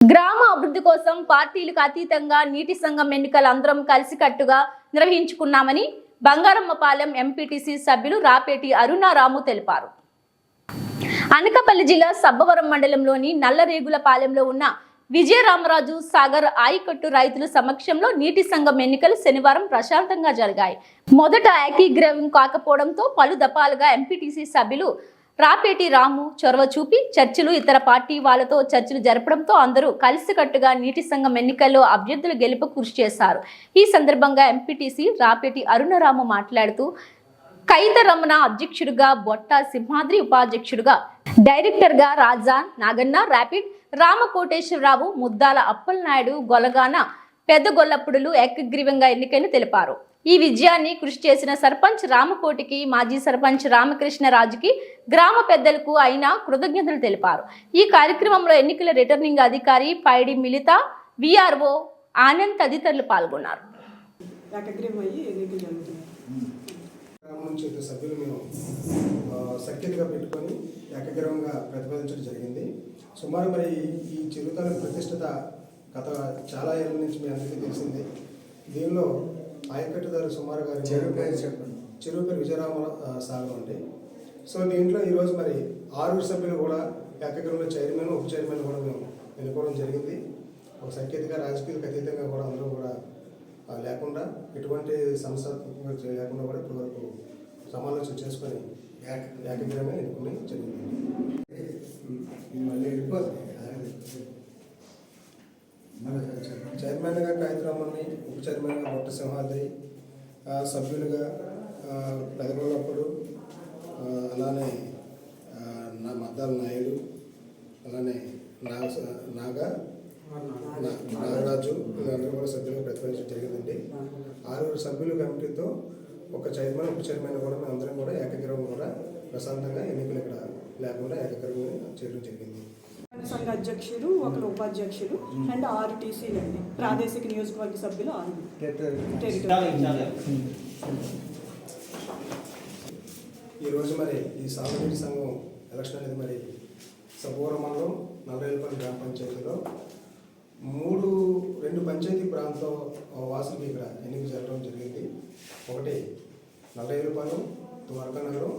గ్రామ అభివృద్ధి కోసం పార్టీలకు అతీతంగా నీటి సంఘం ఎన్నికలు అందరం కలిసికట్టుగా నిర్వహించుకున్నామని బంగారమ్మపాలెం ఎంపీటీసీ సభ్యులు రాపేటి అరుణారాము తెలిపారు. అనకాపల్లి జిల్లా సబ్బవరం మండలంలోని నల్లరేగులపాలెంలో ఉన్న విజయరామరాజు సాగర్ ఆయకట్టు రైతుల సమక్షంలో నీటి సంఘం ఎన్నికలు శనివారం ప్రశాంతంగా జరిగాయి. మొదట ఏకీగ్రీవం కాకపోవడంతో పలు దఫాలుగా ఎంపీటీసీ సభ్యులు రాపేటి రాము చొరవ చూపి చర్చలు ఇతర పార్టీ వాళ్ళతో చర్చలు జరపడంతో అందరూ కలిసికట్టుగా నీటి సంఘం ఎన్నికల్లో అభ్యర్థుల గెలుపు కృషి చేశారు. ఈ సందర్భంగా ఎంపీటీసీ రాపేటి అరుణరాము మాట్లాడుతూ కైతరమణ అధ్యక్షుడిగా, బొట్ట సింహాద్రి ఉపాధ్యక్షుడిగా, డైరెక్టర్గా రాజాన్ నాగన్న, రాపిడ్ రామకోటేశ్వరరావు, ముద్దాల అప్పలనాయుడు, గొలగాన పెద్దగొల్లప్పుడులు ఏకగ్రీవంగా ఎన్నికైన తెలిపారు. ఈ విజయాన్ని కృషి చేసిన సర్పంచ్ రామకోటికి, మాజీ సర్పంచ్ రామకృష్ణరాజుకి, గ్రామ పెద్దలకు ఆయన కృతజ్ఞతలు తెలిపారు. ఈ కార్యక్రమంలో ఎన్నికల రిటర్నింగ్ అధికారి పైడి మిలిత, విఆర్ఓ ఆనంద్ తదితరులు పాల్గొన్నారు. సభ్యులు మేము సఖ్యతగా పెట్టుకొని ఏకగ్రీవంగా ప్రతిపాదించడం జరిగింది. సుమారు మరి ఈ చిరుతల ప్రతిష్టత గత చాలా ఏళ్ళ నుంచి మీ అందరికీ తెలిసిందే. దీనిలో ఆయకట్టుదారు సుమారు గారు చెరువు పేరు విజయరామ సాగర్ అండి. సో దీంట్లో ఈరోజు మరి 6 సభ్యులు కూడా ఏకగ్రీవంలో చైర్మన్, ఉప చైర్మన్ కూడా మేము ఎన్నుకోవడం జరిగింది. ఒక సఖ్యతగా రాజకీయాలకు అతీతంగా కూడా అందరూ కూడా లేకుండా ఎటువంటి సమస్యాత్మకంగా లేకుండా కూడా ఇప్పటివరకు సమాలోచన చేసుకొని ఏకగ్రీవంగా ఎన్నుకుని జరిగింది. చైర్మన్గా కాయత్రామని, ఉప చైర్మన్గా బొట్ట సింహాద్రి, సభ్యులుగా పెదగొల్లప్పుడు, అలానే మద్దాల నాయుడు, అలానే నాగరాజు, వీళ్ళందరూ కూడా సభ్యులుగా ప్రతిపాదించడం జరిగిందండి. 6 సభ్యుల కమిటీతో ఒక చైర్మన్, ఉప చైర్మన్ కూడా మేము అందరం కూడా ఏకగ్రీవం కూడా ప్రశాంతంగా ఎన్నికలు ఇక్కడ లేకుండా ఏకగ్రీవం చేయడం జరిగింది. సంఘ అధ్యక్షుడు, ఒకరు ఉపాధ్యక్షుడు అండ్ 6 టీసీలు అండి. ప్రాదేశిక నియోజకవర్గ సభ్యులు 6. ఈరోజు మరి ఈ సాగునీటి సంఘం ఎలక్షన్ అనేది మరి సబ్బవరం మండలం నల్లరేగులపల్లి గ్రామ పంచాయతీలో 2 పంచాయతీ ప్రాంతం వాసులకి ఇక్కడ ఎన్నిక జరగడం జరిగింది. ఒకటి నల్లరేగులపాలెం, ద్వారకా నగరం,